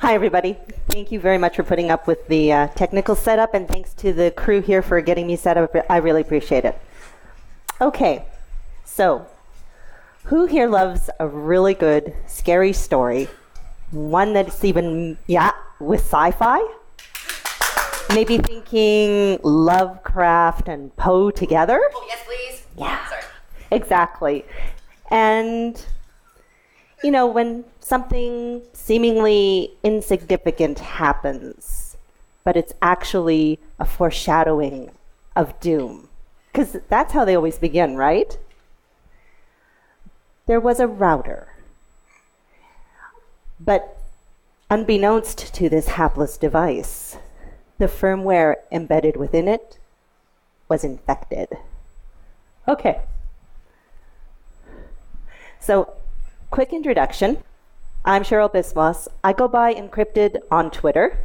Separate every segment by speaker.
Speaker 1: Hi, everybody. Thank you very much for putting up with the technical setup, and thanks to the crew here for getting me set up. I really appreciate it. Okay, so who here loves a really good, scary story? One that's even, with sci-fi? Maybe thinking Lovecraft and Poe together?
Speaker 2: Oh, yes, please.
Speaker 1: Yeah,
Speaker 2: Sorry.
Speaker 1: exactly. And, you know, when something seemingly insignificant happens, but it's actually a foreshadowing of doom. Because that's how they always begin, right? There was a router. But unbeknownst to this hapless device, the firmware embedded within it was infected. Okay. So, quick introduction. I'm Cheryl Biswas. I go by Encrypted on Twitter.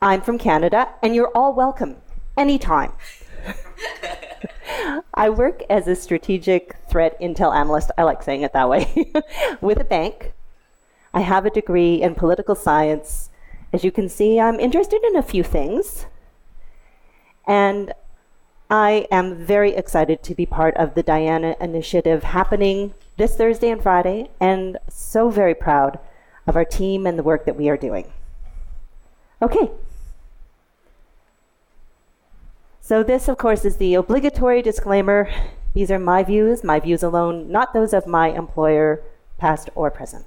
Speaker 1: I'm from Canada, and you're all welcome anytime. I work as a strategic threat intel analyst, I like saying it that way, with a bank. I have a degree in political science. As you can see, I'm interested in a few things. And I am very excited to be part of the Diana Initiative happening this Thursday and Friday, and so very proud of our team and the work that we are doing. Okay. So this, of course, is the obligatory disclaimer. These are my views alone, not those of my employer, past or present.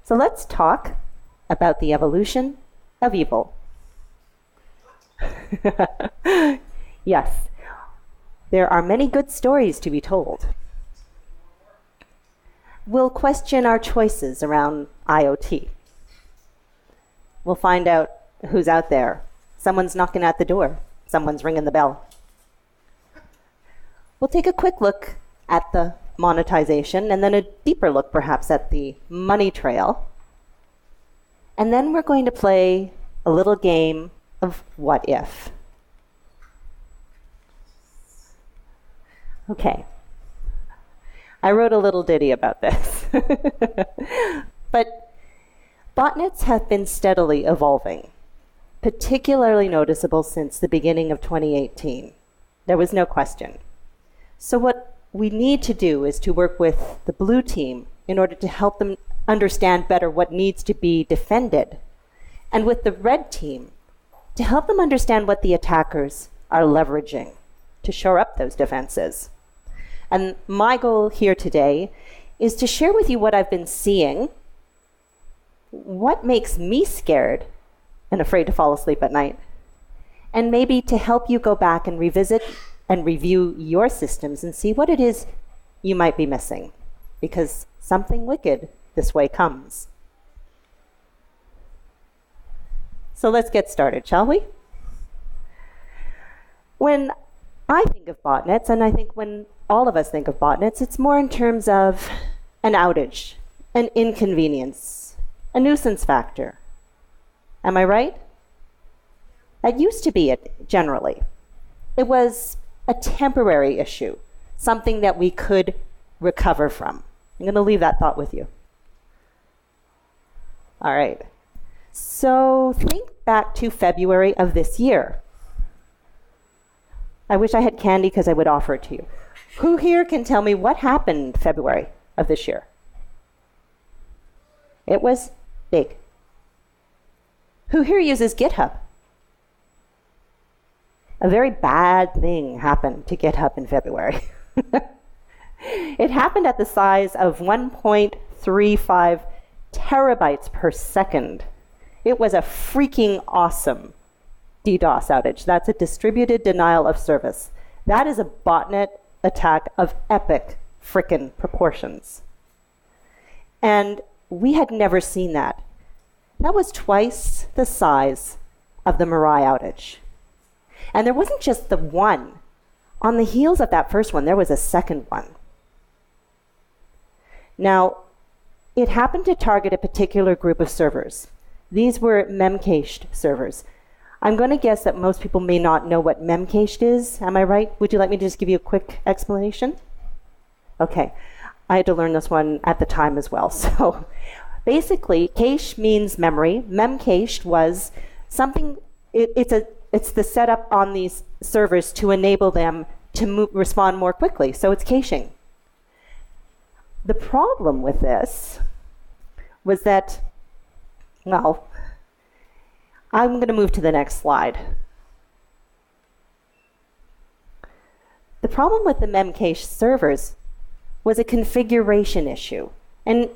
Speaker 1: So let's talk about the evolution of evil. Yes, there are many good stories to be told. We'll question our choices around IoT. We'll find out who's out there. Someone's knocking at the door. Someone's ringing the bell. We'll take a quick look at the monetization and then a deeper look perhaps at the money trail. And then we're going to play a little game of what if. Okay. I wrote a little ditty about this. But botnets have been steadily evolving, particularly noticeable since the beginning of 2018. There was no question. So what we need to do is to work with the blue team in order to help them understand better what needs to be defended, and with the red team to help them understand what the attackers are leveraging to shore up those defenses. And my goal here today is to share with you what I've been seeing, what makes me scared and afraid to fall asleep at night, and maybe to help you go back and revisit and review your systems and see what it is you might be missing, because something wicked this way comes. So let's get started, shall we? When I think of botnets, and I think when all of us think of botnets, it's more in terms of an outage, an inconvenience, a nuisance factor. Am I right? That used to be it, generally. It was a temporary issue, something that we could recover from. I'm going to leave that thought with you. All right. So think back to February of this year. I wish I had candy because I would offer it to you. Who here can tell me what happened February of this year? It was big. Who here uses GitHub? A very bad thing happened to GitHub in February. It happened at the size of 1.35 terabytes per second. It was a freaking awesome DDoS outage. That's a distributed denial of service. That is a botnet attack of epic frickin' proportions. And we had never seen that. That was twice the size of the Mirai outage. And there wasn't just the one. On the heels of that first one, there was a second one. Now, it happened to target a particular group of servers. These were memcached servers. I'm going to guess that most people may not know what memcached is. Am I right? Would you like me to just give you a quick explanation? Okay. I had to learn this one at the time as well. So Basically, cache means memory. Memcached was something, it's the setup on these servers to enable them to respond more quickly. So it's caching. The problem with this was that, well, I'm going to move to the next slide. The problem with the memcached servers was a configuration issue. And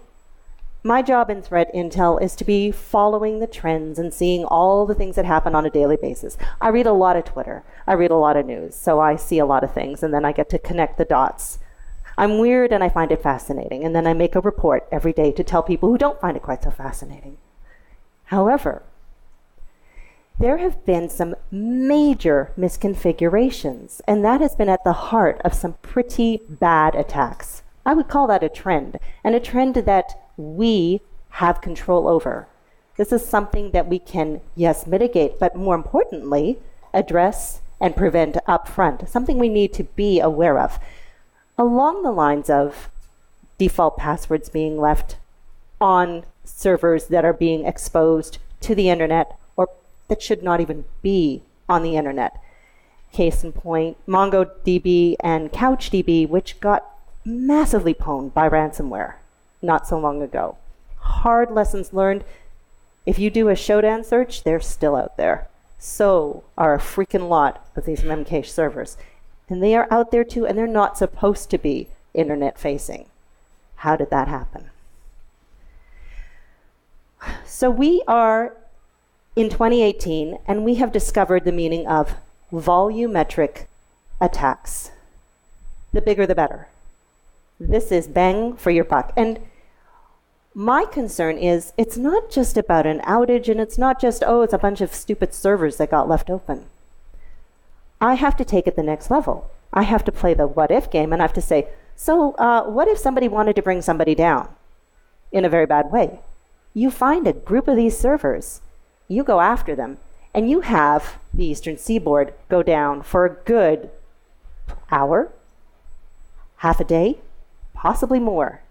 Speaker 1: my job in threat intel is to be following the trends and seeing all the things that happen on a daily basis. I read a lot of Twitter. I read a lot of news. So I see a lot of things, and then I get to connect the dots. I'm weird, and I find it fascinating. And then I make a report every day to tell people who don't find it quite so fascinating. However, there have been some major misconfigurations, and that has been at the heart of some pretty bad attacks. I would call that a trend, and a trend that we have control over. This is something that we can, yes, mitigate, but more importantly, address and prevent up front, something we need to be aware of. Along the lines of default passwords being left on servers that are being exposed to the internet or that should not even be on the internet. Case in point, MongoDB and CouchDB, which got massively pwned by ransomware not so long ago. Hard lessons learned. If you do a Shodan search, they're still out there. So are a freaking lot of these memcached servers. And they are out there too, and they're not supposed to be internet facing. How did that happen? So we are in 2018, and we have discovered the meaning of volumetric attacks. The bigger the better. This is bang for your buck. And my concern is it's not just about an outage, and it's not just, oh, it's a bunch of stupid servers that got left open. I have to take it the next level. I have to play the what if game, and I have to say, so what if somebody wanted to bring somebody down in a very bad way? You find a group of these servers, you go after them, and you have the Eastern Seaboard go down for a good hour, half a day, possibly more.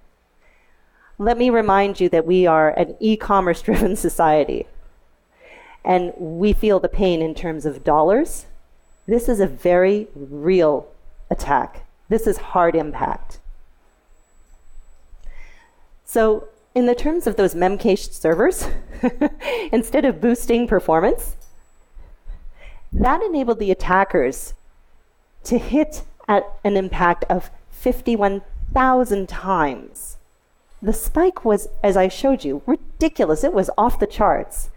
Speaker 1: Let me remind you that we are an e-commerce driven society, and we feel the pain in terms of dollars. This is a very real attack. This is hard impact. So in the terms of those memcached servers, instead of boosting performance, that enabled the attackers to hit at an impact of 51,000 times. The spike was, as I showed you, ridiculous. It was off the charts.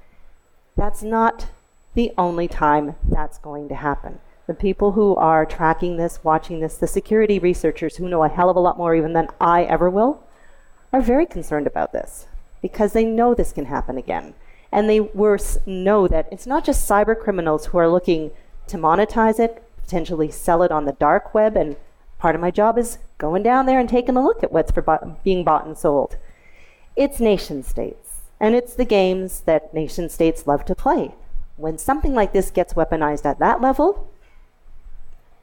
Speaker 1: That's not the only time that's going to happen. The people who are tracking this, watching this, the security researchers who know a hell of a lot more even than I ever will, are very concerned about this because they know this can happen again. And they know that it's not just cyber criminals who are looking to monetize it, potentially sell it on the dark web, and part of my job is going down there and taking a look at what's being bought and sold. It's nation states, and it's the games that nation states love to play. When something like this gets weaponized at that level,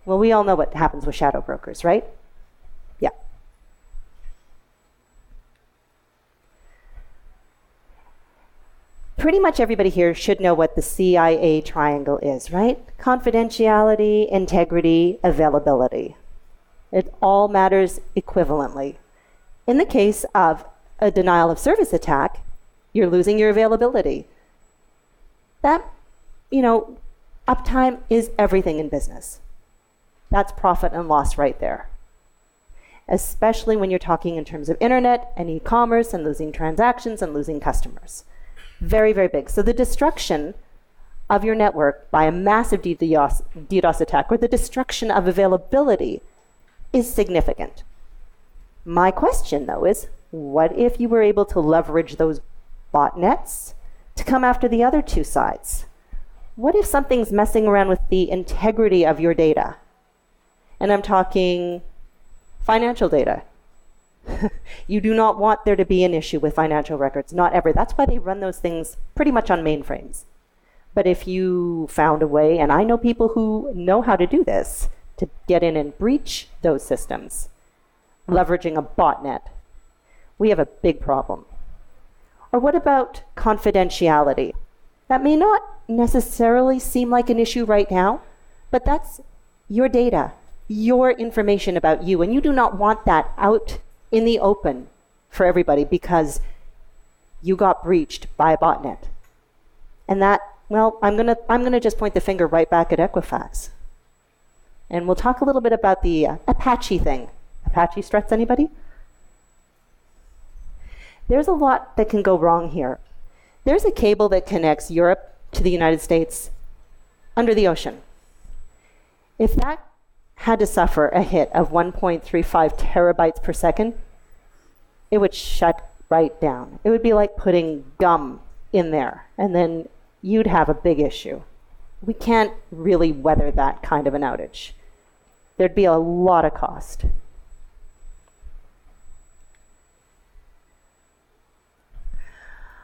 Speaker 1: well, we all know what happens with shadow brokers, right? Yeah. Pretty much everybody here should know what the CIA triangle is, right? Confidentiality, integrity, availability. It all matters equivalently. In the case of a denial of service attack, you're losing your availability. That, uptime is everything in business. That's profit and loss right there. Especially when you're talking in terms of internet and e-commerce and losing transactions and losing customers. Very, very big. So the destruction of your network by a massive DDoS attack or the destruction of availability is significant. My question, though, is what if you were able to leverage those botnets to come after the other two sides? What if something's messing around with the integrity of your data? And I'm talking financial data. You do not want there to be an issue with financial records, not ever. That's why they run those things pretty much on mainframes. But if you found a way, and I know people who know how to do this, to get in and breach those systems, leveraging a botnet, we have a big problem. Or what about confidentiality? That may not necessarily seem like an issue right now, but that's your data, your information about you, and you do not want that out in the open for everybody because you got breached by a botnet. And that, well, I'm gonna just point the finger right back at Equifax. And we'll talk a little bit about the Apache thing. Apache struts, anybody? There's a lot that can go wrong here. There's a cable that connects Europe to the United States under the ocean. If that had to suffer a hit of 1.35 terabytes per second, it would shut right down. It would be like putting gum in there, and then you'd have a big issue. We can't really weather that kind of an outage. There'd be a lot of cost.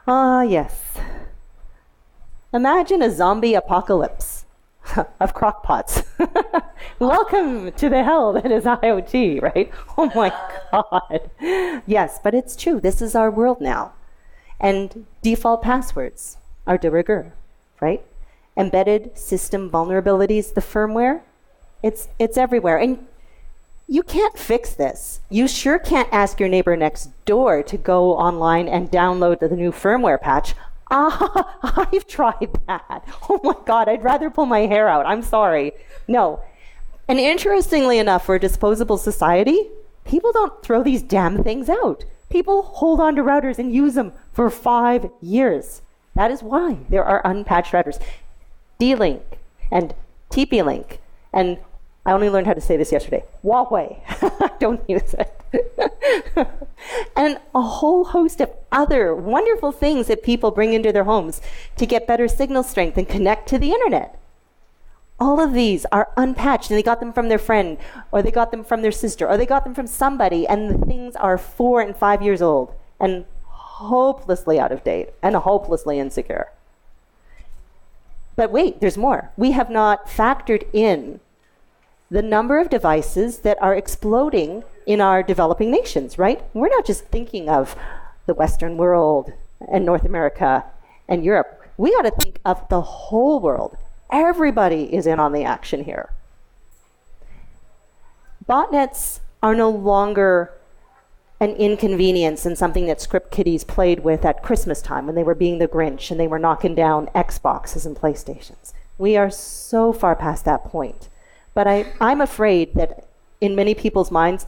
Speaker 1: Ah, yes. Imagine a zombie apocalypse of crockpots. Welcome to the hell that is IoT, right? Oh my God. Yes, but it's true. This is our world now. And default passwords are de rigueur, right? Embedded system vulnerabilities, the firmware, it's everywhere. And you can't fix this. You sure can't ask your neighbor next door to go online and download the new firmware patch. I've tried that. Oh my God, I'd rather pull my hair out. I'm sorry. No. And interestingly enough, for a disposable society, people don't throw these damn things out. People hold on to routers and use them for 5 years. That is why there are unpatched routers. D-Link and TP-Link, and I only learned how to say this yesterday, Huawei. Don't use it. And a whole host of other wonderful things that people bring into their homes to get better signal strength and connect to the internet. All of these are unpatched, and they got them from their friend, or they got them from their sister, or they got them from somebody, and the things are 4 and 5 years old and hopelessly out of date and hopelessly insecure. But wait, there's more. We have not factored in the number of devices that are exploding in our developing nations, right? We're not just thinking of the Western world and North America and Europe. We got to think of the whole world. Everybody is in on the action here. Botnets are no longer an inconvenience and something that script kiddies played with at Christmas time when they were being the Grinch and they were knocking down Xboxes and PlayStations. We are so far past that point. But I'm afraid that in many people's minds,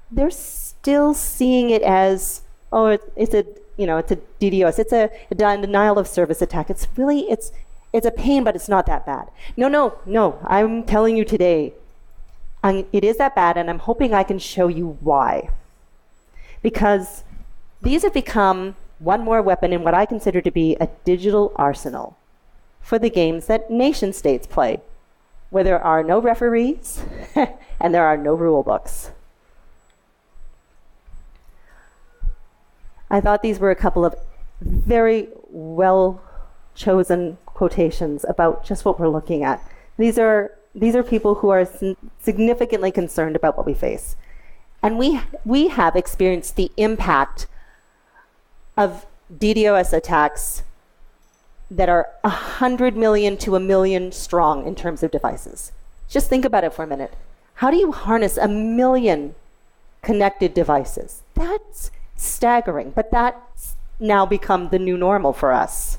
Speaker 1: they're still seeing it as, oh, it's a DDoS, it's a denial of service attack. It's a pain, but it's not that bad. No, I'm telling you today, it is that bad, and I'm hoping I can show you why. Because these have become one more weapon in what I consider to be a digital arsenal for the games that nation states play, where there are no referees and there are no rule books. I thought these were a couple of very well-chosen quotations about just what we're looking at. These are people who are significantly concerned about what we face. And we have experienced the impact of DDoS attacks that are 100 million to 1 million strong in terms of devices. Just think about it for a minute. How do you harness 1 million connected devices? That's staggering, but that's now become the new normal for us.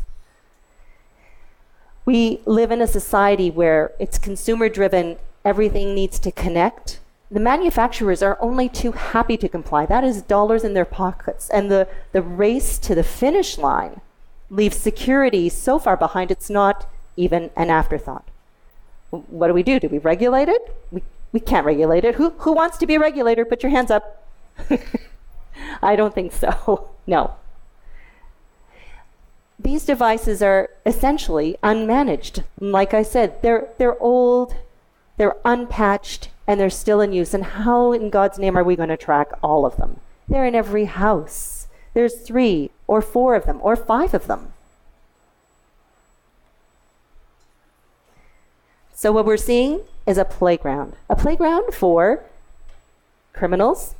Speaker 1: We live in a society where it's consumer-driven, everything needs to connect. The manufacturers are only too happy to comply. That is dollars in their pockets. And the race to the finish line leaves security so far behind, it's not even an afterthought. What do? Do we regulate it? We can't regulate it. Who wants to be a regulator? Put your hands up. I don't think so. No. These devices are essentially unmanaged. Like I said, they're old, they're unpatched, and they're still in use. And how in God's name are we going to track all of them? They're in every house. There's 3 or 4 of them or 5 of them. So what we're seeing is a playground for criminals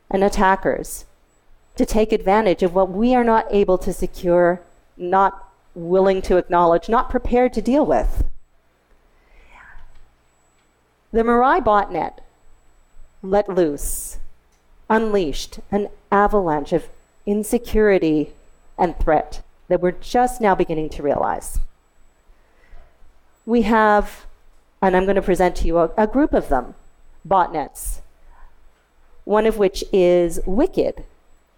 Speaker 1: and attackers to take advantage of what we are not able to secure, not willing to acknowledge, not prepared to deal with. The Mirai botnet let loose, unleashed an avalanche of insecurity and threat that we're just now beginning to realize. We have, and I'm going to present to you a group of them, botnets, one of which is Wicked,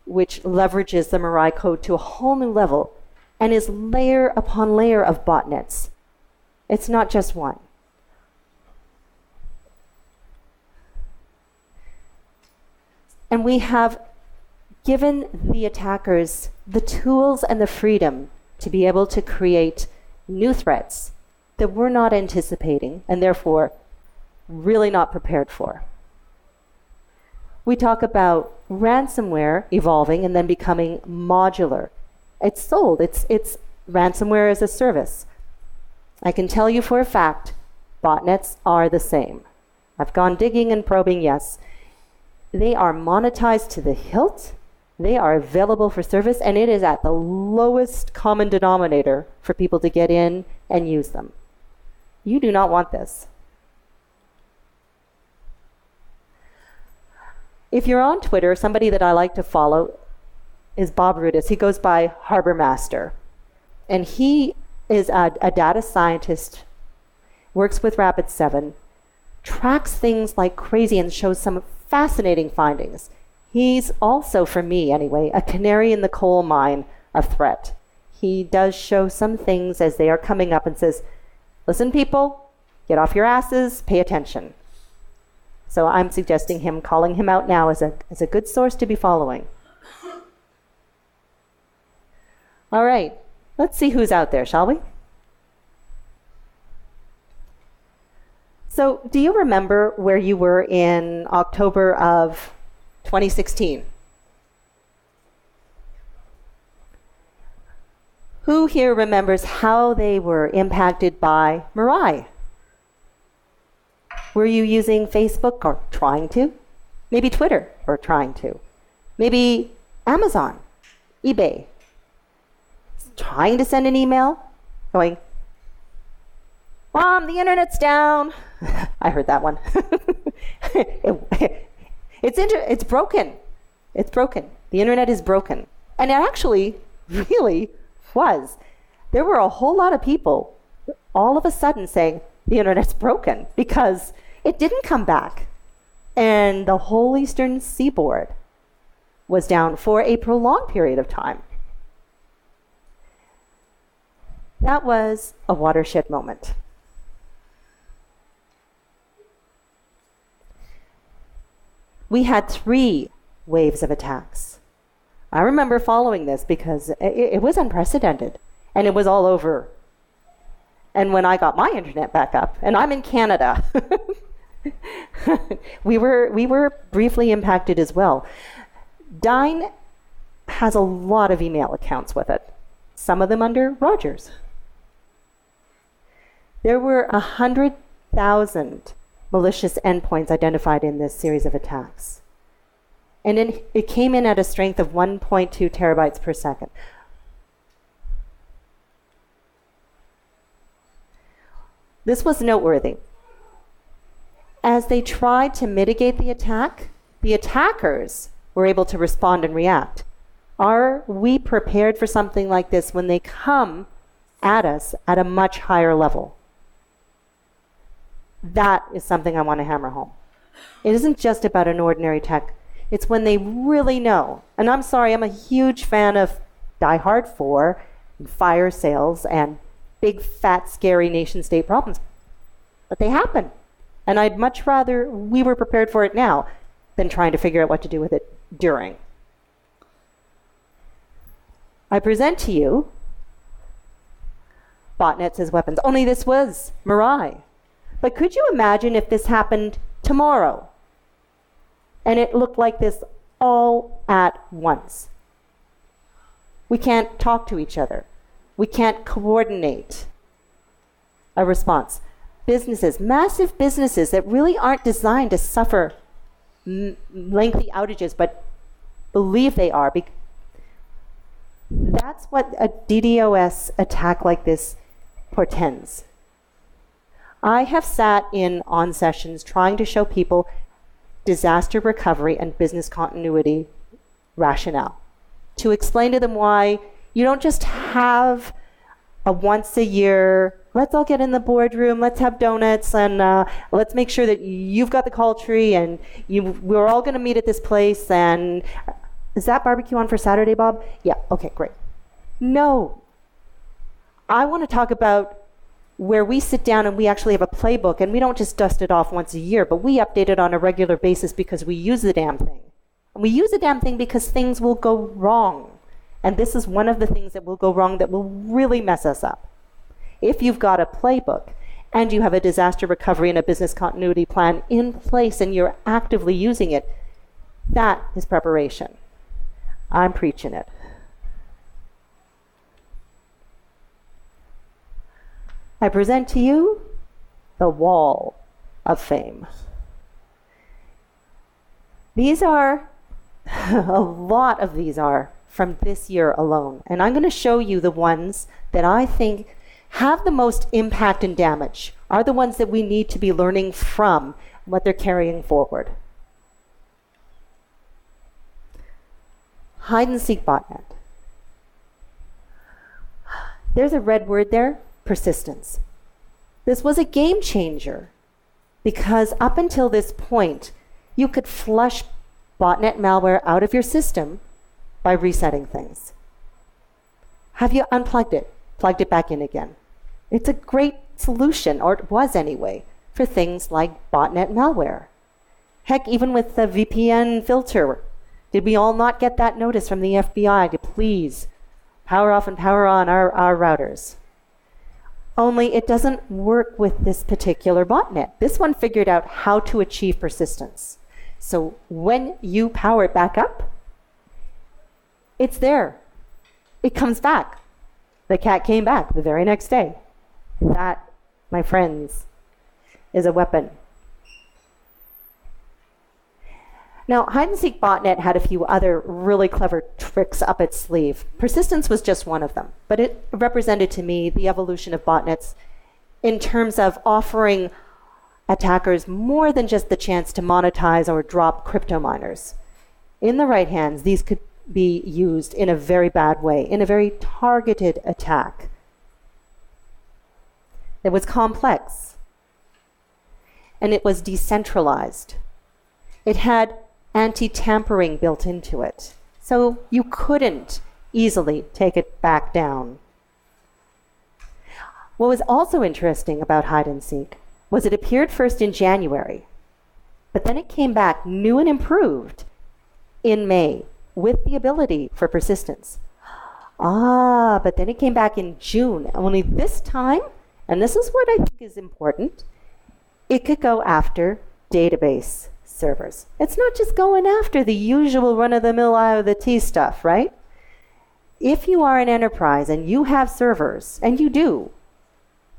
Speaker 1: which leverages the Mirai code to a whole new level and is layer upon layer of botnets. It's not just one. And we have given the attackers the tools and the freedom to be able to create new threats that we're not anticipating and therefore really not prepared for. We talk about ransomware evolving and then becoming modular. It's sold. It's ransomware as a service. I can tell you for a fact, botnets are the same. I've gone digging and probing, yes. They are monetized to the hilt. They are available for service, and it is at the lowest common denominator for people to get in and use them. You do not want this. If you're on Twitter, somebody that I like to follow is Bob Rudis. He goes by Harbor Master. And he is a data scientist, works with Rapid7, tracks things like crazy and shows some fascinating findings. He's also, for me anyway, a canary in the coal mine of threat. He does show some things as they are coming up and says, listen, people, get off your asses, pay attention. So I'm suggesting him, calling him out now as a good source to be following. All right, let's see who's out there, shall we? So do you remember where you were in October of 2016? Who here remembers how they were impacted by Mirai? Were you using Facebook or trying to? Maybe Twitter or trying to? Maybe Amazon, eBay, trying to send an email, going, Mom, the internet's down. I heard that one. It's broken. It's broken. The internet is broken. And it actually really was. There were a whole lot of people all of a sudden saying the internet's broken because it didn't come back. And the whole eastern seaboard was down for a prolonged period of time. That was a watershed moment. We had 3 waves of attacks. I remember following this because it was unprecedented and it was all over. And when I got my internet back up, and I'm in Canada, we were briefly impacted as well. Dyn has a lot of email accounts with it, some of them under Rogers. There were 100,000 malicious endpoints identified in this series of attacks. And it came in at a strength of 1.2 terabytes per second. This was noteworthy. As they tried to mitigate the attack, the attackers were able to respond and react. Are we prepared for something like this when they come at us at a much higher level? That is something I want to hammer home. It isn't just about an ordinary tech. It's when they really know. And I'm sorry, I'm a huge fan of Die Hard 4, and fire sales, and big, fat, scary nation-state problems. But they happen. And I'd much rather we were prepared for it now than trying to figure out what to do with it during. I present to you botnets as weapons. Only this was Mirai. But could you imagine if this happened tomorrow and it looked like this all at once? We can't talk to each other. We can't coordinate a response. Businesses, massive businesses that really aren't designed to suffer lengthy outages, but believe they are. That's what a DDoS attack like this portends. I have sat in on sessions trying to show people disaster recovery and business continuity rationale, to explain to them why you don't just have a once a year, let's all get in the boardroom, let's have donuts, and let's make sure that you've got the call tree, and we're all going to meet at this place. And is that barbecue on for Saturday, Bob? Yeah, okay, great. No. I want to talk about where we sit down and we actually have a playbook, and we don't just dust it off once a year, but we update it on a regular basis because we use the damn thing. And we use the damn thing because things will go wrong. And this is one of the things that will go wrong that will really mess us up. If you've got a playbook and you have a disaster recovery and a business continuity plan in place and you're actively using it, that is preparation. I'm preaching it. I present to you the Wall of Fame. These are, a lot of these are from this year alone. And I'm going to show you the ones that I think have the most impact and damage, are the ones that we need to be learning from what they're carrying forward. Hide and seek botnet. There's a red word there, persistence. This was a game changer because up until this point, you could flush botnet malware out of your system by resetting things. Have you unplugged it, plugged it back in again? It's a great solution, or it was anyway, for things like botnet malware. Heck, even with the VPN filter, did we all not get that notice from the FBI to please power off and power on our routers? Only it doesn't work with this particular botnet. This one figured out how to achieve persistence. So when you power it back up, it's there. It comes back. The cat came back the very next day. That, my friends, is a weapon. Now, Hide and Seek Botnet had a few other really clever tricks up its sleeve. Persistence was just one of them, but it represented to me the evolution of botnets in terms of offering attackers more than just the chance to monetize or drop crypto miners. In the right hands, these could be used in a very bad way, in a very targeted attack. It was complex, and it was decentralized. It had anti-tampering built into it, so you couldn't easily take it back down. What was also interesting about Hide and Seek was it appeared first in January, but then it came back new and improved in May with the ability for persistence. But then it came back in June, only this time, and this is what I think is important, it could go after database servers. It's not just going after the usual run-of-the-mill IoT stuff, right? If you are an enterprise and you have servers, and you do,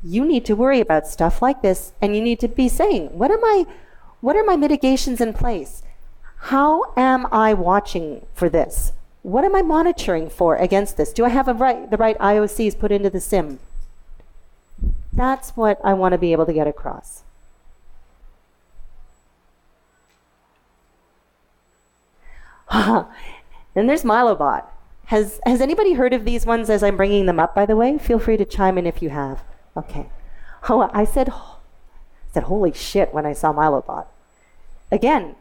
Speaker 1: you need to worry about stuff like this, and you need to be saying, what are my mitigations in place? How am I watching for this? What am I monitoring for against this? Do I have the right IOCs put into the SIM? That's what I want to be able to get across. Then there's MiloBot. Has anybody heard of these ones as I'm bringing them up, by the way? Feel free to chime in if you have. Okay. Oh, I said holy shit when I saw MiloBot. Again,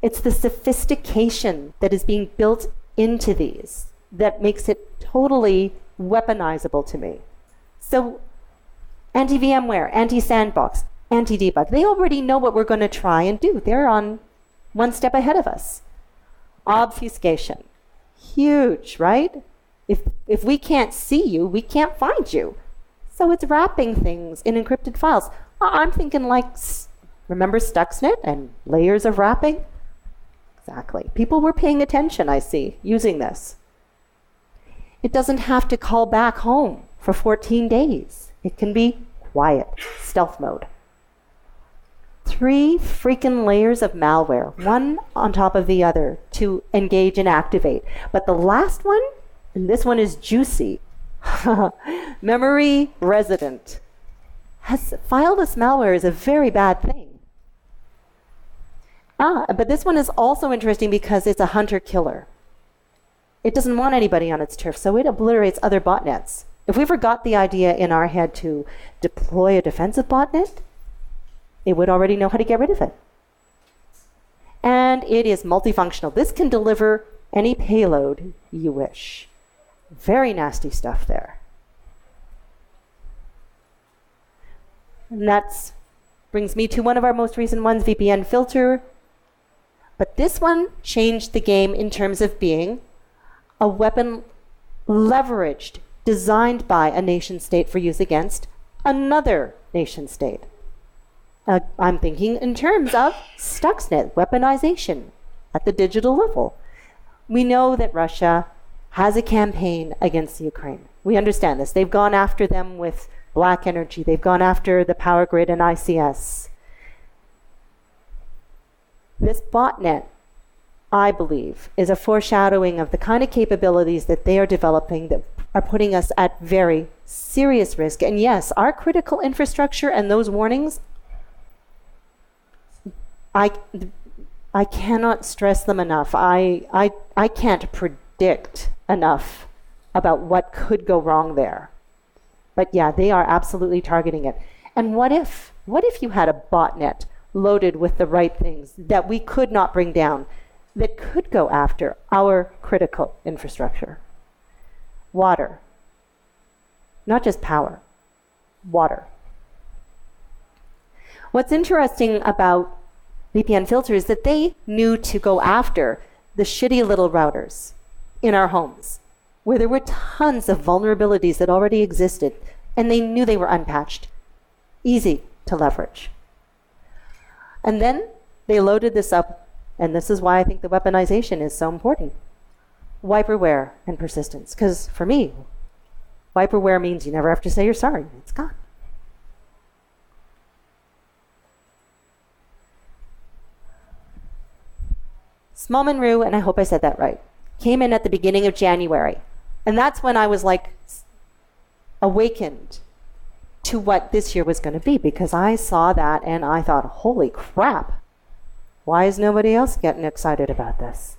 Speaker 1: it's the sophistication that is being built into these that makes it totally weaponizable to me. So anti-VMware, anti-sandbox, anti-debug, they already know what we're going to try and do. They're on one step ahead of us. Obfuscation. Huge, right? If we can't see you, we can't find you. So it's wrapping things in encrypted files. I'm thinking like, remember Stuxnet and layers of wrapping? Exactly. People were paying attention, I see, using this. It doesn't have to call back home for 14 days. It can be quiet, stealth mode. 3 freaking layers of malware, one on top of the other, to engage and activate. But the last one, and this one is juicy, memory resident, has fileless malware is a very bad thing. But this one is also interesting because it's a hunter-killer. It doesn't want anybody on its turf, so it obliterates other botnets. If we ever got the idea in our head to deploy a defensive botnet, it would already know how to get rid of it. And it is multifunctional. This can deliver any payload you wish. Very nasty stuff there. And that brings me to one of our most recent ones, VPN filter. But this one changed the game in terms of being a weapon leveraged, designed by a nation state for use against another nation state. I'm thinking in terms of Stuxnet, weaponization at the digital level. We know that Russia has a campaign against Ukraine. We understand this. They've gone after them with black energy. They've gone after the power grid and ICS. This botnet, I believe, is a foreshadowing of the kind of capabilities that they are developing that are putting us at very serious risk. And yes, our critical infrastructure and those warnings, I cannot stress them enough. I can't predict enough about what could go wrong there. But yeah, they are absolutely targeting it. And what if you had a botnet loaded with the right things that we could not bring down, that could go after our critical infrastructure? Water. Not just power. Water. What's interesting about VPN filter is that they knew to go after the shitty little routers in our homes, where there were tons of vulnerabilities that already existed, and they knew they were unpatched. Easy to leverage. And then they loaded this up, and this is why I think the weaponization is so important. Wiperware and persistence. Because for me, wiperware means you never have to say you're sorry. It's gone. Small Monroe, and I hope I said that right, came in at the beginning of January. And that's when I was like awakened to what this year was going to be, because I saw that and I thought, holy crap, why is nobody else getting excited about this?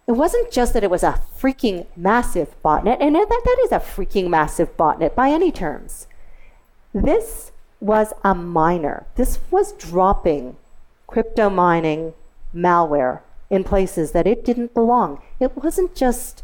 Speaker 1: It wasn't just that it was a freaking massive botnet, and that is a freaking massive botnet by any terms. This was a miner. This was dropping crypto mining malware in places that it didn't belong. It wasn't just,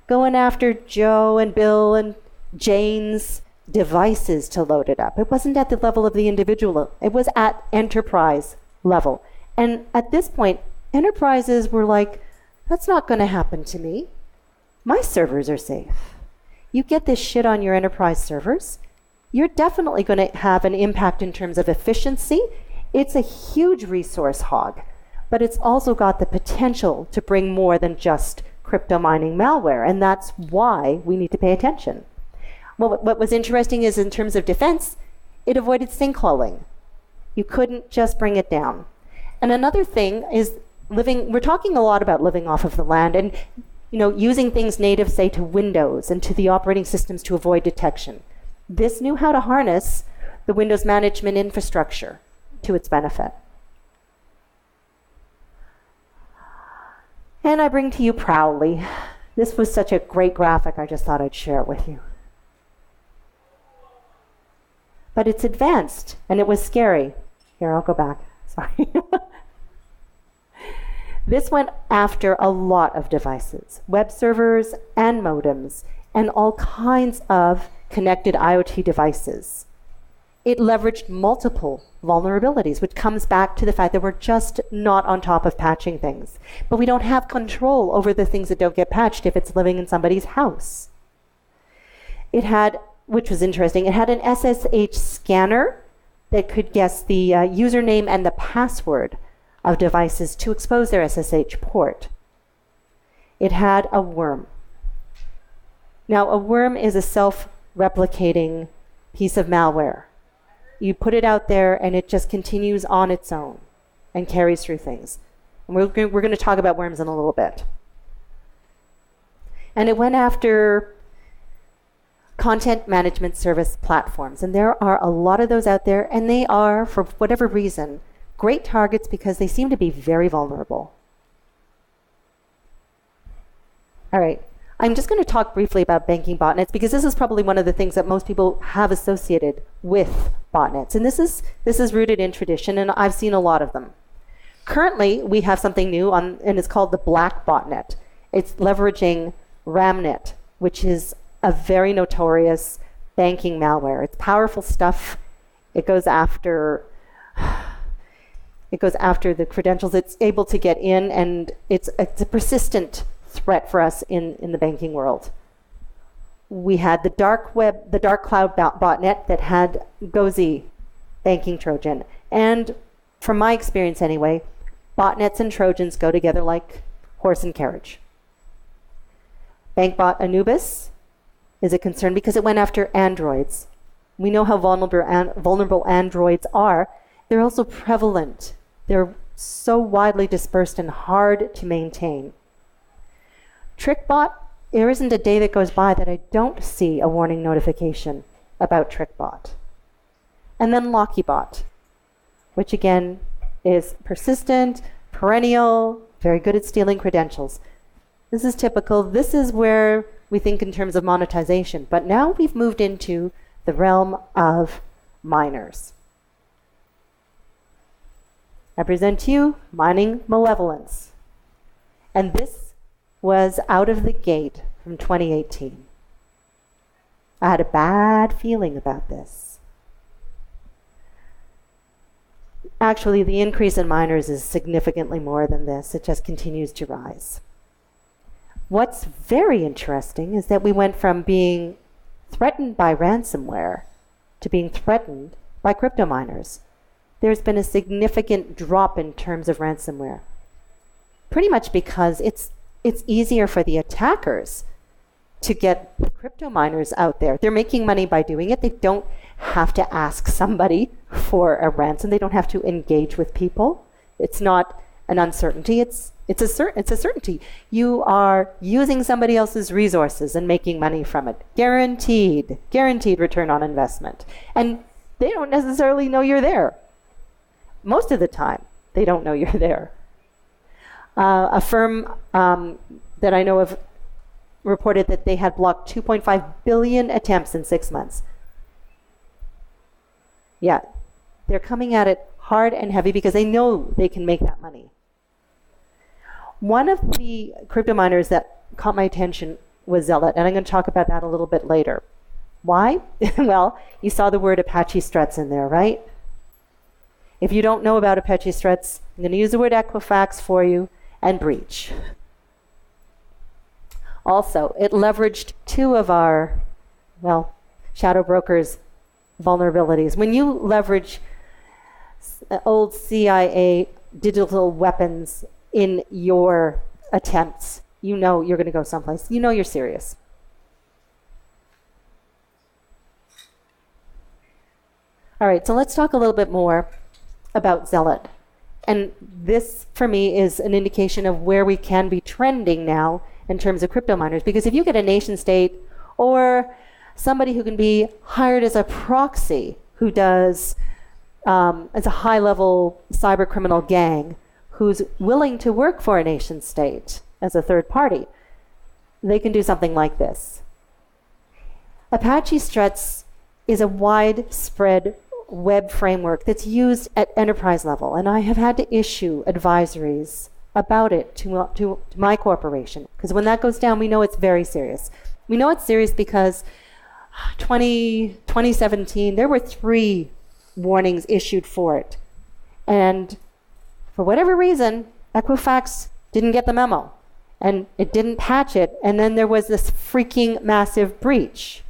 Speaker 1: going after Joe and Bill and Jane's devices to load it up. It wasn't at the level of the individual. It was at enterprise level. And at this point, enterprises were like, that's not going to happen to me. My servers are safe. You get this shit on your enterprise servers, you're definitely going to have an impact in terms of efficiency. It's a huge resource hog, but it's also got the potential to bring more than just crypto mining malware, and that's why we need to pay attention. Well, what was interesting is in terms of defense, it avoided sinkholing. You couldn't just bring it down. And another thing is we're talking a lot about living off of the land and using things native, say, to Windows and to the operating systems to avoid detection. This knew how to harness the Windows management infrastructure to its benefit. And I bring to you proudly, this was such a great graphic, I just thought I'd share it with you. But it's advanced, and it was scary. Here, I'll go back. Sorry. This went after a lot of devices, web servers and modems, and all kinds of connected IoT devices. It leveraged multiple vulnerabilities, which comes back to the fact that we're just not on top of patching things. But we don't have control over the things that don't get patched if it's living in somebody's house. It had, which was interesting, it had an SSH scanner that could guess the username and the password of devices to expose their SSH port. It had a worm. Now, a worm is a self-replicating piece of malware. you put it out there, and it just continues on its own and carries through things. And we're going to talk about worms in a little bit. And it went after content management service platforms. And there are a lot of those out there, and they are, for whatever reason, great targets because they seem to be very vulnerable. All right. I'm just going to talk briefly about banking botnets because this is probably one of the things that most people have associated with botnets. And this is rooted in tradition, and I've seen a lot of them. Currently, we have something new and it's called the black botnet. It's leveraging Ramnet, which is a very notorious banking malware. It's powerful stuff. It goes after the credentials. It's able to get in, and it's a persistent threat for us in the banking world. We had the dark cloud botnet that had GOZI banking Trojan. And from my experience anyway, botnets and Trojans go together like horse and carriage. BankBot Anubis is a concern because it went after androids. We know how vulnerable androids are. They're also prevalent. They're so widely dispersed and hard to maintain. TrickBot, there isn't a day that goes by that I don't see a warning notification about TrickBot. And then LockyBot, which again is persistent, perennial, very good at stealing credentials. This is typical. This is where we think in terms of monetization. But now we've moved into the realm of miners. I present to you mining malevolence. And this was out of the gate from 2018. I had a bad feeling about this. Actually, the increase in miners is significantly more than this. It just continues to rise. What's very interesting is that we went from being threatened by ransomware to being threatened by crypto miners. There's been a significant drop in terms of ransomware, pretty much because it's easier for the attackers to get the crypto miners out there. They're making money by doing it. They don't have to ask somebody for a ransom. They don't have to engage with people. It's not an uncertainty. It's a certainty. You are using somebody else's resources and making money from it. Guaranteed return on investment. And they don't necessarily know you're there. Most of the time, they don't know you're there. A firm that I know of reported that they had blocked 2.5 billion attempts in 6 months. Yeah, they're coming at it hard and heavy because they know they can make that money. One of the crypto miners that caught my attention was Zealot, and I'm going to talk about that a little bit later. Why? Well, you saw the word Apache struts in there, right? If you don't know about Apache struts, I'm going to use the word Equifax for you, and breach. Also, it leveraged two of our, shadow brokers' vulnerabilities. When you leverage old CIA digital weapons in your attempts, you know you're going to go someplace. You know you're serious. All right, so let's talk a little bit more about Zealot. And this, for me, is an indication of where we can be trending now in terms of crypto miners. Because if you get a nation state or somebody who can be hired as a proxy who does, as a high-level cyber criminal gang who's willing to work for a nation state as a third party, they can do something like this. Apache Struts is a widespread web framework that's used at enterprise level, and I have had to issue advisories about it to my corporation, because when that goes down, we know it's very serious. We know it's serious because 2017, there were 3 warnings issued for it, and for whatever reason, Equifax didn't get the memo, and it didn't patch it, and then there was this freaking massive breach,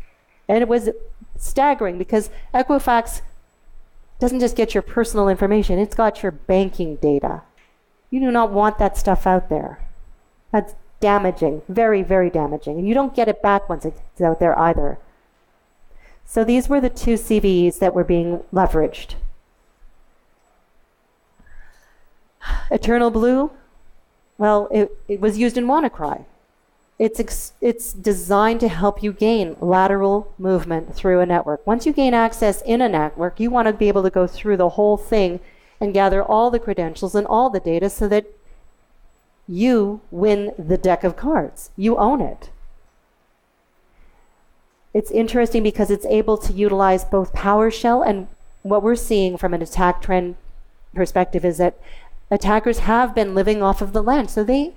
Speaker 1: and it was staggering because Equifax doesn't just get your personal information, it's got your banking data. You do not want that stuff out there. That's damaging, very, very damaging. And you don't get it back once it's out there either. So these were the two CVEs that were being leveraged. Eternal Blue, well, it was used in WannaCry. It's designed to help you gain lateral movement through a network. Once you gain access in a network, you want to be able to go through the whole thing and gather all the credentials and all the data so that you win the deck of cards. You own it. It's interesting because it's able to utilize both PowerShell, and what we're seeing from an attack trend perspective is that attackers have been living off of the land. So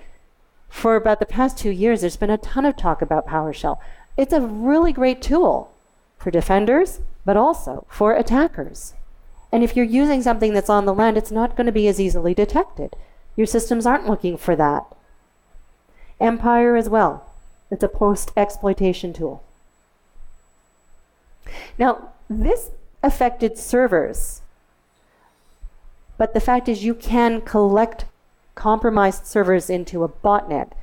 Speaker 1: for about the past 2 years, there's been a ton of talk about PowerShell. It's a really great tool for defenders, but also for attackers. And if you're using something that's on the land, it's not going to be as easily detected. Your systems aren't looking for that. Empire as well. It's a post-exploitation tool. Now, this affected servers, but the fact is you can collect compromised servers into a botnet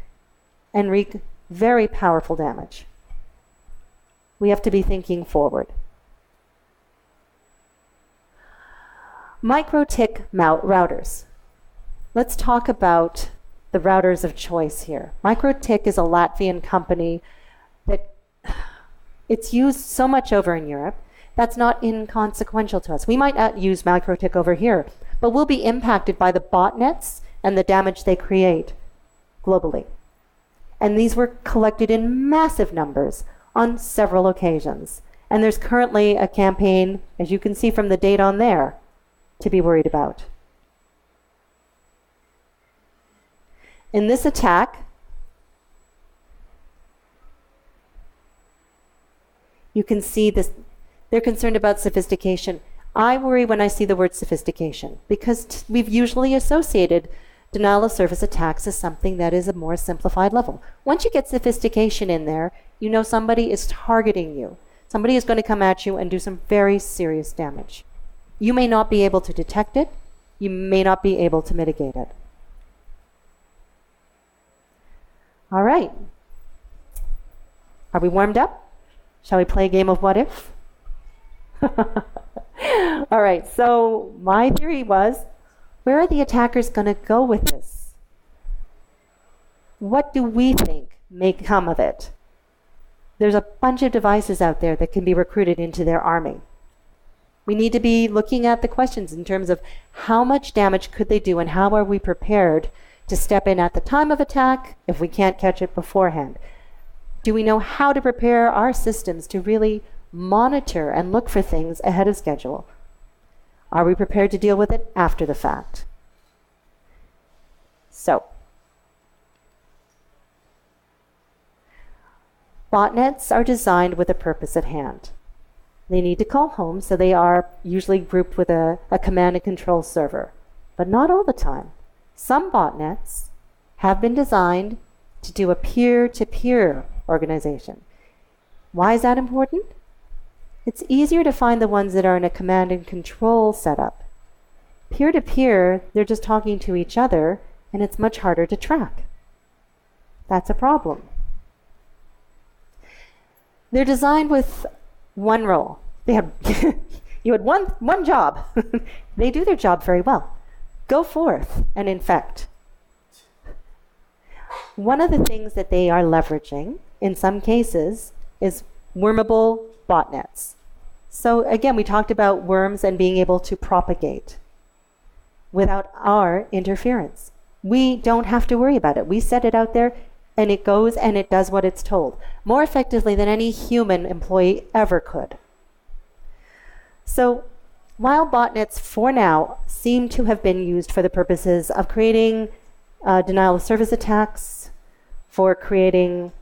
Speaker 1: and wreak very powerful damage. We have to be thinking forward. Micro-tick routers. Let's talk about the routers of choice here. Micro-tick is a Latvian company that it's used so much over in Europe. That's not inconsequential to us. We might not use Micro-tick over here, but we'll be impacted by the botnets and the damage they create globally. And these were collected in massive numbers on several occasions. And there's currently a campaign, as you can see from the date on there, to be worried about. In this attack, you can see this. They're concerned about sophistication. I worry when I see the word sophistication because we've usually associated denial of service attacks as something that is a more simplified level. Once you get sophistication in there, you know somebody is targeting you. Somebody is going to come at you and do some very serious damage. You may not be able to detect it. You may not be able to mitigate it. All right. Are we warmed up? Shall we play a game of what if? All right, so my theory was, where are the attackers going to go with this? What do we think may come of it? There's a bunch of devices out there that can be recruited into their army. We need to be looking at the questions in terms of how much damage could they do and how are we prepared to step in at the time of attack if we can't catch it beforehand? Do we know how to prepare our systems to really monitor and look for things ahead of schedule? Are we prepared to deal with it after the fact? So, botnets are designed with a purpose at hand. They need to call home, so they are usually grouped with a command and control server, but not all the time. Some botnets have been designed to do a peer-to-peer organization. Why is that important? It's easier to find the ones that are in a command and control setup. Peer-to-peer, they're just talking to each other, and it's much harder to track. That's a problem. They're designed with one role. They have you had one job. They do their job very well. Go forth and infect. One of the things that they are leveraging in some cases is wormable botnets. So again, we talked about worms and being able to propagate without our interference. We don't have to worry about it. We set it out there and it goes and it does what it's told more effectively than any human employee ever could. So while botnets for now seem to have been used for the purposes of creating denial of service attacks, for creating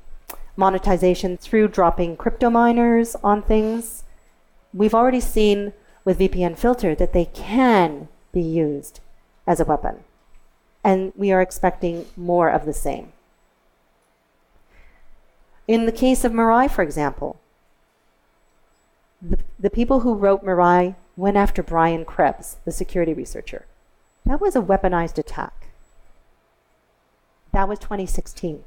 Speaker 1: monetization through dropping crypto miners on things, we've already seen with VPN filter that they can be used as a weapon. And we are expecting more of the same. In the case of Mirai, for example, the people who wrote Mirai went after Brian Krebs, the security researcher. That was a weaponized attack. That was 2016.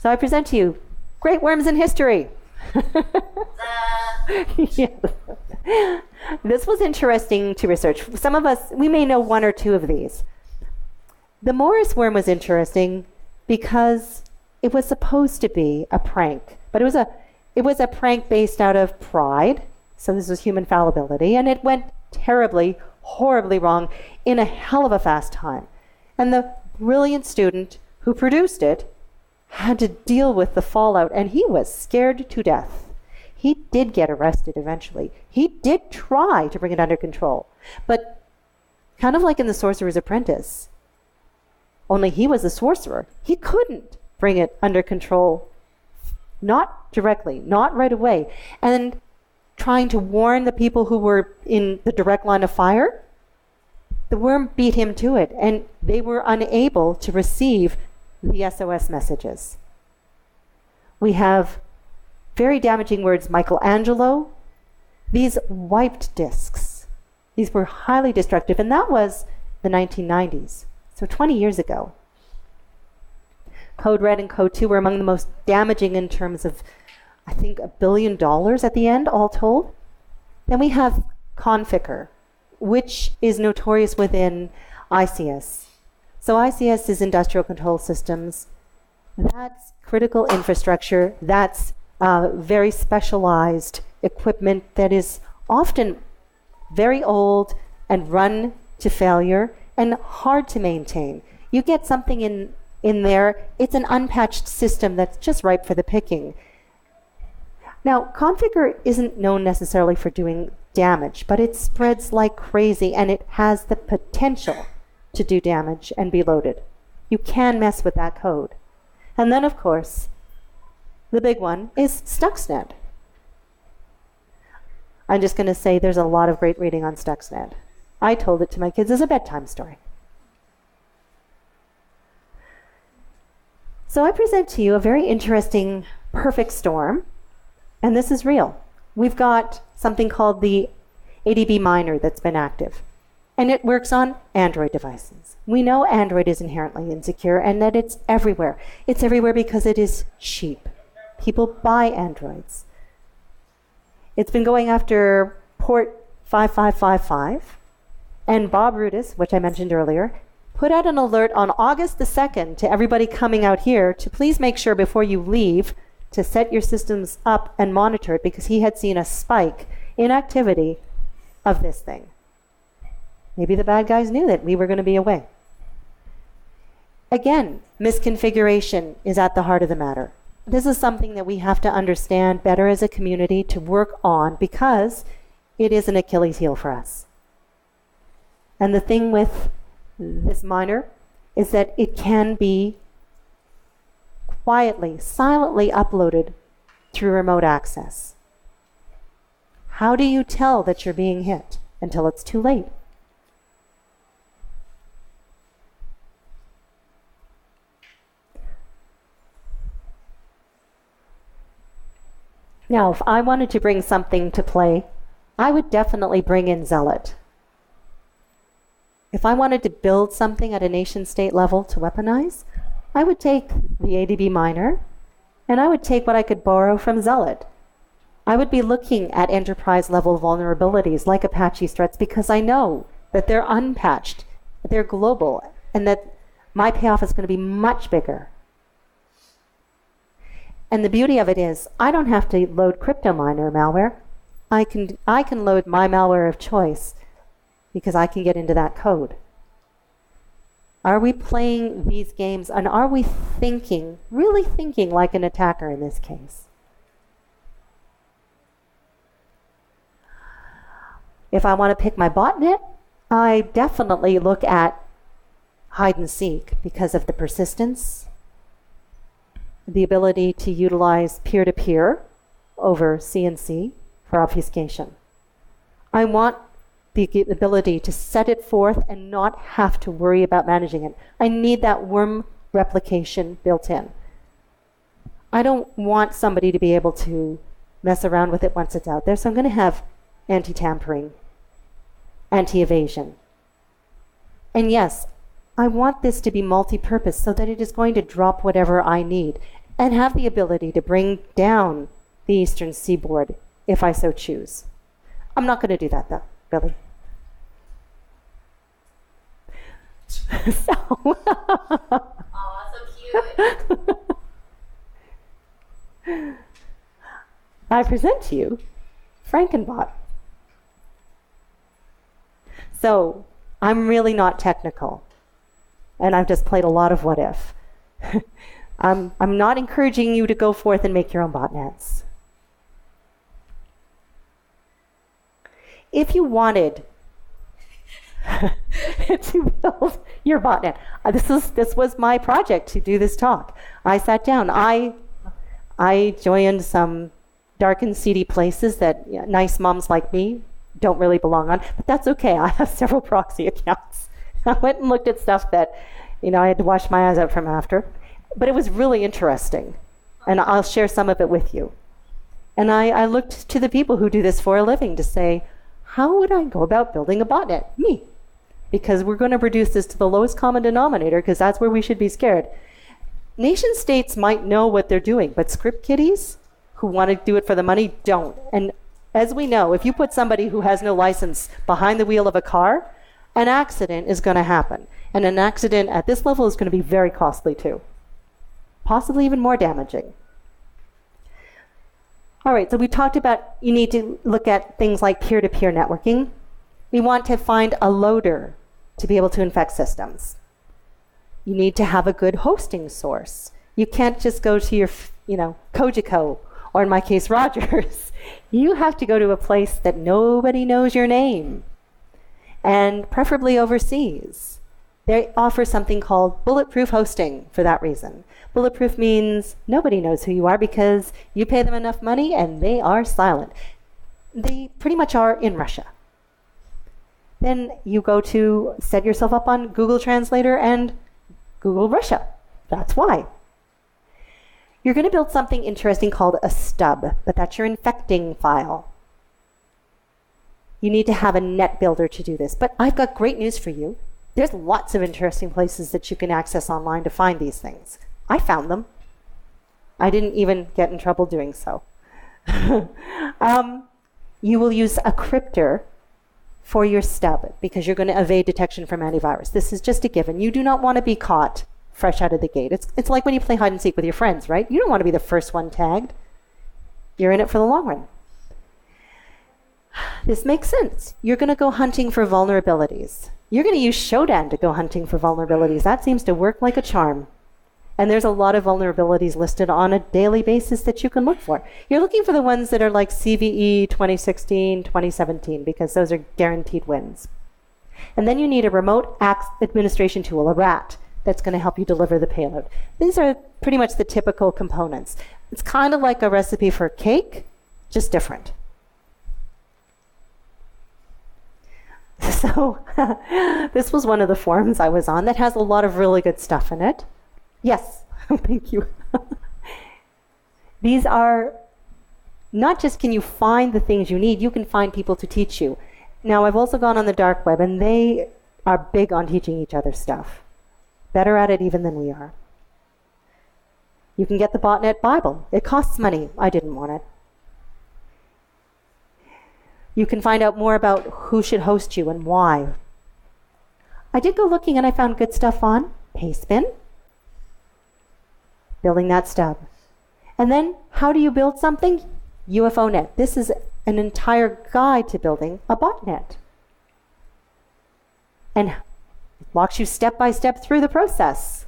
Speaker 1: So I present to you great worms in history. Yeah. This was interesting to research. Some of us, we may know one or two of these. The Morris worm was interesting because it was supposed to be a prank, but it was a prank based out of pride. So this was human fallibility, and it went terribly, horribly wrong in a hell of a fast time. And the brilliant student who produced it had to deal with the fallout, and he was scared to death. He did get arrested eventually. He did try to bring it under control, but kind of like in The Sorcerer's Apprentice, only he was a sorcerer. He couldn't bring it under control, not directly, not right away. And trying to warn the people who were in the direct line of fire, the worm beat him to it, and they were unable to receive the SOS messages. We have very damaging words, Michaelangelo. These wiped discs. These were highly destructive, and that was the 1990s, so 20 years ago. Code Red and Code 2 were among the most damaging in terms of, I think, $1 billion at the end, all told. Then we have Conficker, which is notorious within ICS. So ICS is Industrial Control Systems. That's critical infrastructure. That's very specialized equipment that is often very old and run to failure and hard to maintain. You get something in there, it's an unpatched system that's just ripe for the picking. Now, Conficker isn't known necessarily for doing damage, but it spreads like crazy, and it has the potential to do damage and be loaded. You can mess with that code. And then, of course, the big one is Stuxnet. I'm just going to say there's a lot of great reading on Stuxnet. I told it to my kids as a bedtime story. So I present to you a very interesting perfect storm, and this is real. We've got something called the ADB miner that's been active, and it works on Android devices. We know Android is inherently insecure and that it's everywhere. It's everywhere because it is cheap. People buy Androids. It's been going after port 5555, and Bob Rudis, which I mentioned earlier, put out an alert on August the 2nd to everybody coming out here to please make sure before you leave to set your systems up and monitor it, because he had seen a spike in activity of this thing. Maybe the bad guys knew that we were going to be away. Again, misconfiguration is at the heart of the matter. This is something that we have to understand better as a community to work on, because it is an Achilles heel for us. And the thing with this miner is that it can be quietly, silently uploaded through remote access. How do you tell that you're being hit until it's too late? Now, if I wanted to bring something to play, I would definitely bring in Zealot. If I wanted to build something at a nation-state level to weaponize, I would take the ADB miner, and I would take what I could borrow from Zealot. I would be looking at enterprise-level vulnerabilities like Apache threats, because I know that they're unpatched, they're global, and that my payoff is going to be much bigger. And the beauty of it is, I don't have to load CryptoMiner malware. I can load my malware of choice, because I can get into that code. Are we playing these games, and are we thinking, really thinking like an attacker in this case? If I want to pick my botnet, I definitely look at hide and seek because of the persistence, the ability to utilize peer-to-peer over CNC for obfuscation. I want the ability to set it forth and not have to worry about managing it. I need that worm replication built in. I don't want somebody to be able to mess around with it once it's out there, so I'm going to have anti-tampering, anti-evasion. And yes, I want this to be multi-purpose so that it is going to drop whatever I need and have the ability to bring down the eastern seaboard if I so choose. I'm not going to do that, though, Billy. So,
Speaker 2: aw, so cute.
Speaker 1: I present to you Frankenbot. So, I'm really not technical, and I've just played a lot of what if. I'm not encouraging you to go forth and make your own botnets. If you wanted to build your botnet, this was my project to do this talk. I sat down. I joined some dark and seedy places that nice moms like me don't really belong on, but that's okay. I have several proxy accounts. I went and looked at stuff that, I had to wash my eyes out from after, but it was really interesting, and I'll share some of it with you. And I looked to the people who do this for a living to say, how would I go about building a botnet? Me. Because we're going to reduce this to the lowest common denominator, because that's where we should be scared. Nation states might know what they're doing, but script kiddies who want to do it for the money don't. And as we know, if you put somebody who has no license behind the wheel of a car, an accident is going to happen. And an accident at this level is going to be very costly too. Possibly even more damaging. All right, so we talked about you need to look at things like peer-to-peer networking. We want to find a loader to be able to infect systems. You need to have a good hosting source. You can't just go to your, Kojiko, or in my case, Rogers. You have to go to a place that nobody knows your name, and preferably overseas. They offer something called bulletproof hosting for that reason. Bulletproof means nobody knows who you are because you pay them enough money and they are silent. They pretty much are in Russia. Then you go to set yourself up on Google Translator and Google Russia. That's why. You're going to build something interesting called a stub, but that's your infecting file. You need to have a net builder to do this. But I've got great news for you. There's lots of interesting places that you can access online to find these things. I found them. I didn't even get in trouble doing so. You will use a cryptor for your stub because you're going to evade detection from antivirus. This is just a given. You do not want to be caught fresh out of the gate. It's like when you play hide and seek with your friends, right? You don't want to be the first one tagged. You're in it for the long run. This makes sense. You're going to go hunting for vulnerabilities. You're going to use Shodan to go hunting for vulnerabilities. That seems to work like a charm. And there's a lot of vulnerabilities listed on a daily basis that you can look for. You're looking for the ones that are like CVE 2016, 2017, because those are guaranteed wins. And then you need a remote administration tool, a RAT, that's going to help you deliver the payload. These are pretty much the typical components. It's kind of like a recipe for cake, just different. So this was one of the forums I was on that has a lot of really good stuff in it. Yes, thank you. These are not just can you find the things you need, you can find people to teach you. Now, I've also gone on the dark web, and they are big on teaching each other stuff. Better at it even than we are. You can get the Botnet Bible. It costs money. I didn't want it. You can find out more about who should host you and why. I did go looking, and I found good stuff on Pastebin. Building that stub. And then, how do you build something? UFONet. This is an entire guide to building a botnet. And it walks you step by step through the process.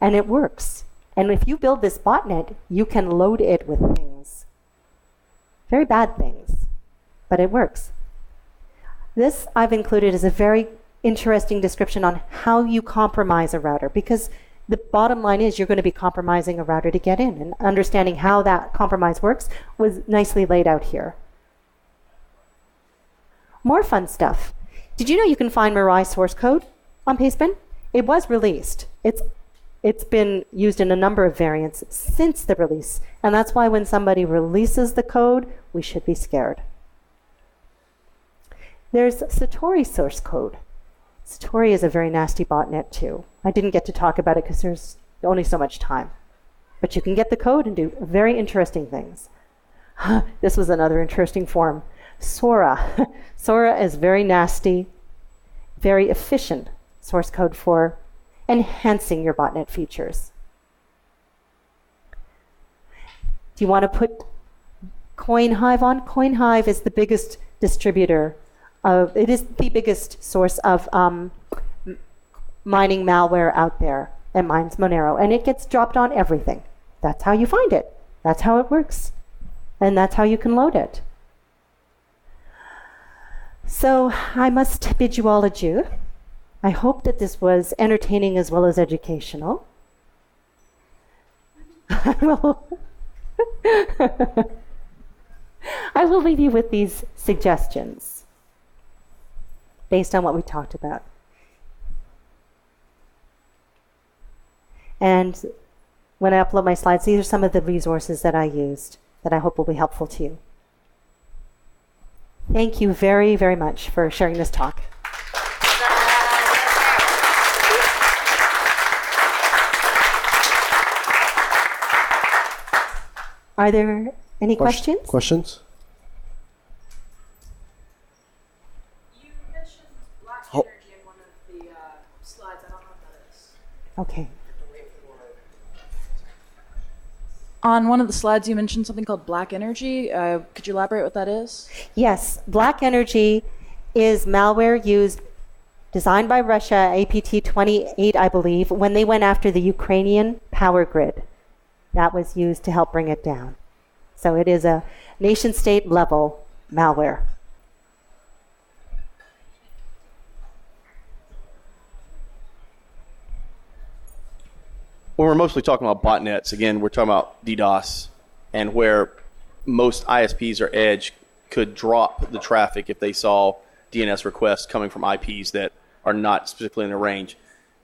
Speaker 1: And it works. And if you build this botnet, you can load it with things. Very bad things, but it works. This I've included as a very interesting description on how you compromise a router, because the bottom line is you're going to be compromising a router to get in, and understanding how that compromise works was nicely laid out here. More fun stuff. Did you know you can find Mirai source code on Pastebin? It was released. It's been used in a number of variants since the release, and that's why when somebody releases the code, we should be scared. There's Satori source code. Satori is a very nasty botnet too. I didn't get to talk about it because there's only so much time. But you can get the code and do very interesting things. This was another interesting form. Sora. Sora is very nasty, very efficient source code for enhancing your botnet features. Do you want to put CoinHive on? CoinHive is the biggest distributor of, it is the biggest source of mining malware out there. It mines Monero, and it gets dropped on everything. That's how you find it. That's how it works. And that's how you can load it. So I must bid you all adieu. I hope that this was entertaining as well as educational. I will leave you with these suggestions based on what we talked about. And when I upload my slides, these are some of the resources that I used that I hope will be helpful to you. Thank you very, very much for sharing this talk. Are there any questions?
Speaker 3: Questions?
Speaker 4: You mentioned black energy in one of the slides. I don't know what that is.
Speaker 1: Okay.
Speaker 4: On one of the slides, you mentioned something called black energy. Could you elaborate what that is?
Speaker 1: Yes, black energy is malware designed by Russia, APT-28, I believe, when they went after the Ukrainian power grid. That was used to help bring it down. So it is a nation-state level malware.
Speaker 5: When we're mostly talking about botnets, again, we're talking about DDoS, and where most ISPs or edge could drop the traffic if they saw DNS requests coming from IPs that are not specifically in the range.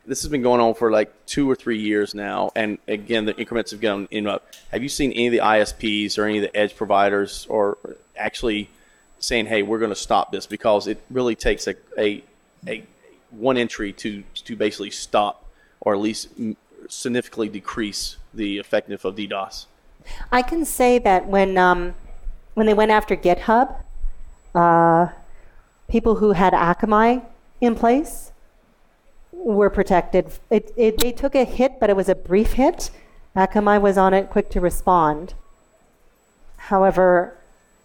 Speaker 5: This has been going on for like 2 or 3 years now, and again, the increments have gone in up. Have you seen any of the ISPs or any of the edge providers or actually saying, hey, we're going to stop this, because it really takes a one entry to basically stop or at least significantly decrease the effectiveness of DDoS?
Speaker 1: I can say that when they went after GitHub, people who had Akamai in place were protected. They took a hit, but it was a brief hit. Akamai was on it, quick to respond. However,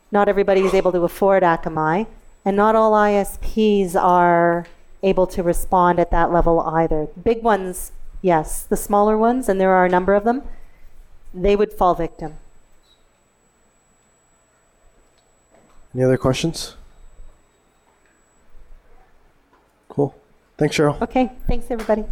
Speaker 1: not everybody is able to afford Akamai, and not all ISPs are able to respond at that level either. Big ones, yes. The smaller ones, and there are a number of them, they would fall victim.
Speaker 3: Any other questions? Cool. Thanks, Cheryl.
Speaker 1: Okay, thanks everybody.